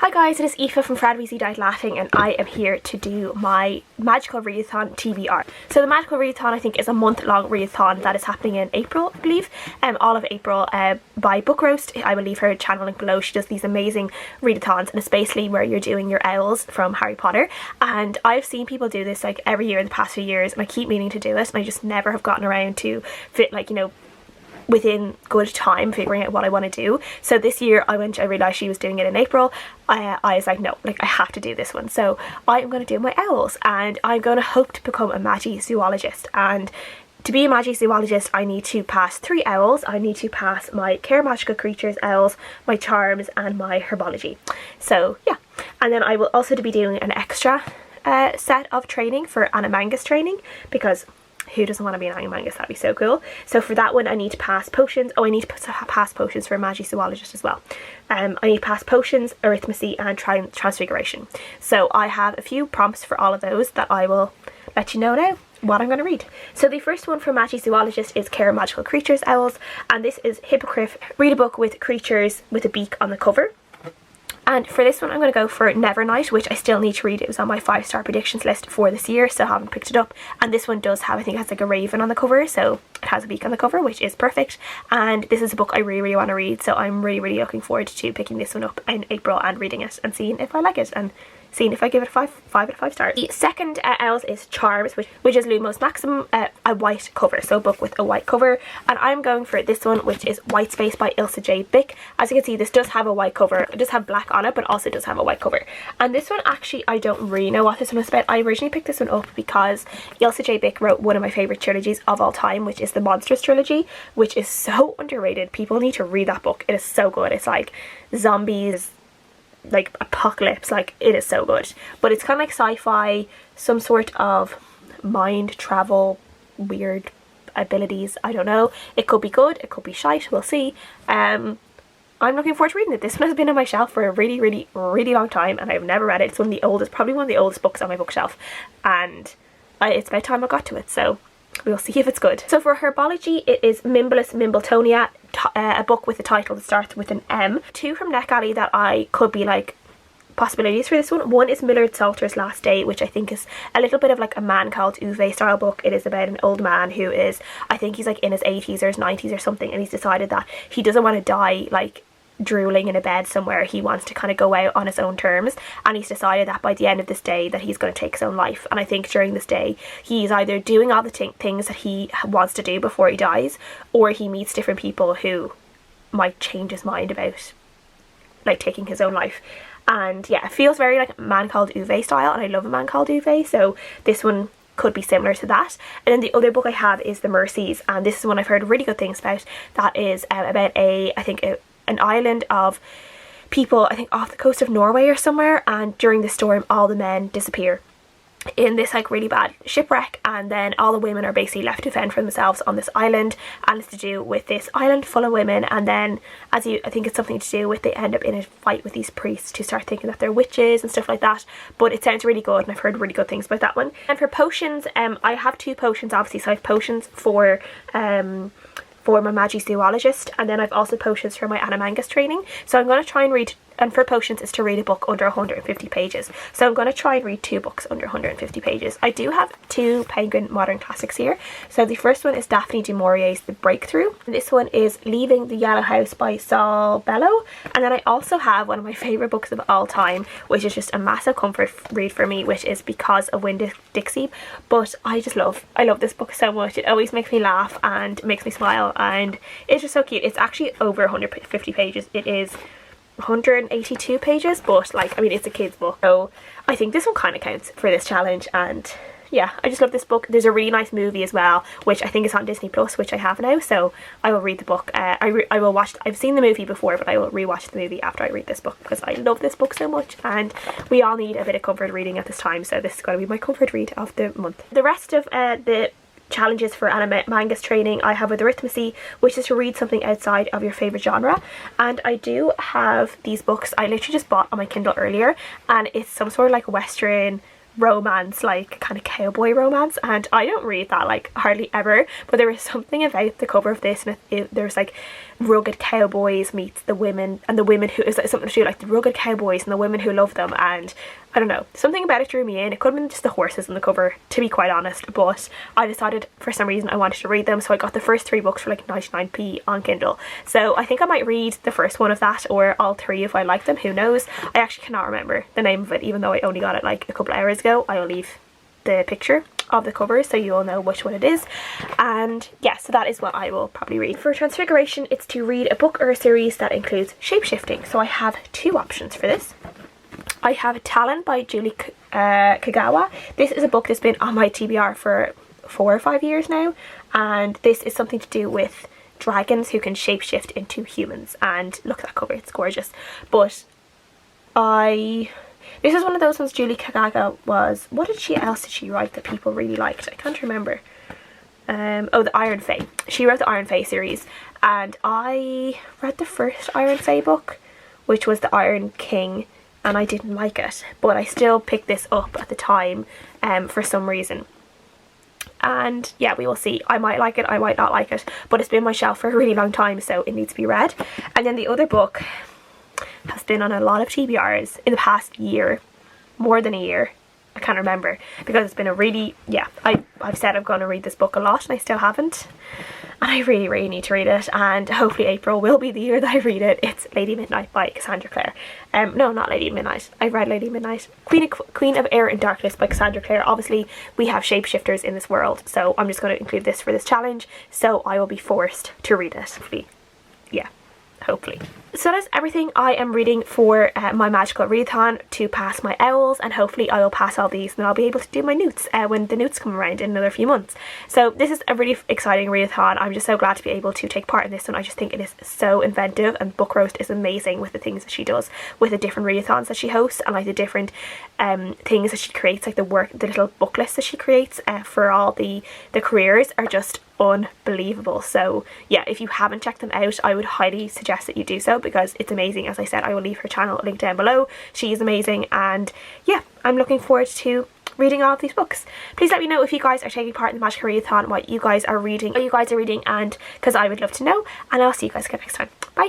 Hi guys, it is Aoife from Fred Weasley Died Laughing, and I am here to do my magical readathon TBR. So the magical readathon, I think, is a month-long readathon that is happening in April, I believe, all of April, by Book Roast. I will leave her channel link below. She does these amazing readathons, and it's basically where you're doing your owls from Harry Potter. And I've seen people do this like every year in the past few years, and I keep meaning to do it, and I just never have gotten around to fit, like, you know, within good time figuring out what I want to do. So this year I realised she was doing it in April. I was like, no, like I have to do this one. So I am going to do my owls, and I'm going to hope to become a Magizoologist. And to be a Magizoologist, I need to pass 3 owls. I need to pass my Care Magical Creatures owls, my charms, and my herbology. So yeah, and then I will also be doing an extra set of training for animagus training, because who doesn't want to be an animagus? That'd be so cool. So for that one I need to pass potions. Oh, I need to pass potions for a Magizoologist as well. I need to pass potions, arithmancy, and transfiguration. So I have a few prompts for all of those that I will let you know now what I'm going to read. So the first one for Magizoologist is Care Magical Creatures Owls, and this is Hippogriff. Read a book with creatures with a beak on the cover. And for this one I'm going to go for Nevernight, which I still need to read. It was on my 5-star predictions list for this year, so I haven't picked it up. And this one does have, I think it has like a raven on the cover, so it has a beak on the cover, which is perfect. And this is a book I really want to read, so I'm really looking forward to picking this one up in April and reading it and seeing if I like it and seeing if I give it 5 out of 5 stars. The second owls is Charms, which is Lumos Maximum, a white cover, so a book with a white cover. And I'm going for this one, which is White Space by Ilse J. Bick. As you can see, this does have a white cover. It does have black on it, but also does have a white cover. And this one, actually, I don't really know what this one is about. I originally picked this one up because Ilse J. Bick wrote one of my favourite trilogies of all time, which is the Monsters trilogy, which is so underrated. People need to read that book. It is so good. It's like zombies, like apocalypse, like it is so good. But it's kind of like sci-fi, some sort of mind travel, weird abilities. I don't know. It could be good, it could be shite, we'll see. I'm looking forward to reading it. This one has been on my shelf for a really long time, and I've never read it. It's one of the oldest, probably one of the oldest books on my bookshelf, and it's about time I got to it, so we'll see if it's good. So for herbology, it is Mimblus Mimbletonia, a book with a title that starts with an M. 2 from NetGalley that I could be like possibilities for this one. One is Millard Salter's Last Day, which I think is a little bit of like a Man Called Uwe style book. It is about an old man who is, I think he's like in his 80s or his 90s or something, and he's decided that he doesn't want to die like drooling in a bed somewhere. He wants to kind of go out on his own terms, and he's decided that by the end of this day that he's going to take his own life. And I think during this day he's either doing all the things that he wants to do before he dies, or he meets different people who might change his mind about like taking his own life. And yeah, it feels very like Man Called Uwe style, and I love a Man Called Uwe, so this one could be similar to that. And then the other book I have is The Mercies, and this is one I've heard really good things about. That is about an island of people, I think off the coast of Norway or somewhere, and during the storm all the men disappear in this like really bad shipwreck, and then all the women are basically left to fend for themselves on this island. And it's to do with this island full of women, and then I think it's something to do with they end up in a fight with these priests who start thinking that they're witches and stuff like that. But it sounds really good, and I've heard really good things about that one. And for potions, I have 2 potions obviously. So I have potions for my Magizoologist, and then I've also potions for my animagus training. So I'm going to try and read, and for potions is to read a book under 150 pages. So I'm going to try and read 2 books under 150 pages. I do have 2 Penguin Modern Classics here. So the first one is Daphne du Maurier's The Breakthrough. And this one is Leaving the Yellow House by Saul Bellow. And then I also have one of my favourite books of all time, which is just a massive comfort read for me, which is Because of Winn-Dixie. But I love this book so much. It always makes me laugh and makes me smile, and it's just so cute. It's actually over 150 pages. It is 182 pages, but like, I mean, it's a kid's book, so I think this one kind of counts for this challenge. And yeah, I just love this book. There's a really nice movie as well, which I think is on Disney Plus, which I have now, so I will read the book. I will watch, I've seen the movie before, but I will rewatch the movie after I read this book, because I love this book so much, and we all need a bit of comfort reading at this time, so this is going to be my comfort read of the month. The rest of the challenges for animagus training I have with arithmancy, which is to read something outside of your favourite genre. And I do have these books I literally just bought on my Kindle earlier, and it's some sort of like Western romance, like kind of cowboy romance, and I don't read that like hardly ever, but there was something about the cover of this, and there's like rugged cowboys meets the women, and the women who, is something to do like the rugged cowboys and the women who love them, and I don't know, something about it drew me in. It could have been just the horses on the cover, to be quite honest, but I decided for some reason I wanted to read them, so I got the first 3 books for like 99p on Kindle. So I think I might read the first one of that, or all 3 if I like them, who knows. I actually cannot remember the name of it, even though I only got it like a couple of hours ago. I will leave the picture of the cover so you all know which one it is. And yeah, so that is what I will probably read. For Transfiguration, it's to read a book or a series that includes shapeshifting. So I have 2 options for this. I have Talon by Julie Kagawa. This is a book that's been on my TBR for 4 or 5 years now, and this is something to do with dragons who can shapeshift into humans. And look at that cover, it's gorgeous. But this is one of those ones Julie Kagawa was, what else did she write that people really liked? I can't remember. Oh, the Iron Fae. She wrote the Iron Fae series, and I read the first Iron Fae book, which was the Iron King, and I didn't like it, but I still picked this up at the time for some reason. And yeah, we will see. I might like it, I might not like it, but it's been on my shelf for a really long time, so it needs to be read. And then the other book has been on a lot of TBRs in the past year, more than a year. I can't remember, because it's been a really, yeah, I've said I'm going to read this book a lot and I still haven't, and I really need to read it, and hopefully April will be the year that I read it. It's Lady Midnight by Cassandra Clare. No, not Lady Midnight. I read Lady Midnight. Queen of Air and Darkness by Cassandra Clare. Obviously we have shapeshifters in this world, so I'm just going to include this for this challenge, so I will be forced to read it. Hopefully. Yeah, hopefully. So that's everything I am reading for my magical readathon to pass my owls, and hopefully I will pass all these and I'll be able to do my newts when the newts come around in another few months. So this is a really exciting readathon. I'm just so glad to be able to take part in this one. I just think it is so inventive, and Book Roast is amazing with the things that she does with the different readathons that she hosts, and like the different things that she creates, like the little book lists that she creates for all the careers are just unbelievable. So yeah, if you haven't checked them out, I would highly suggest that you do so, because it's amazing. As I said, I will leave her channel link down below. She is amazing, and yeah, I'm looking forward to reading all of these books. Please let me know if you guys are taking part in the magical readathon, what you guys are reading, and because I would love to know, and I'll see you guys again next time.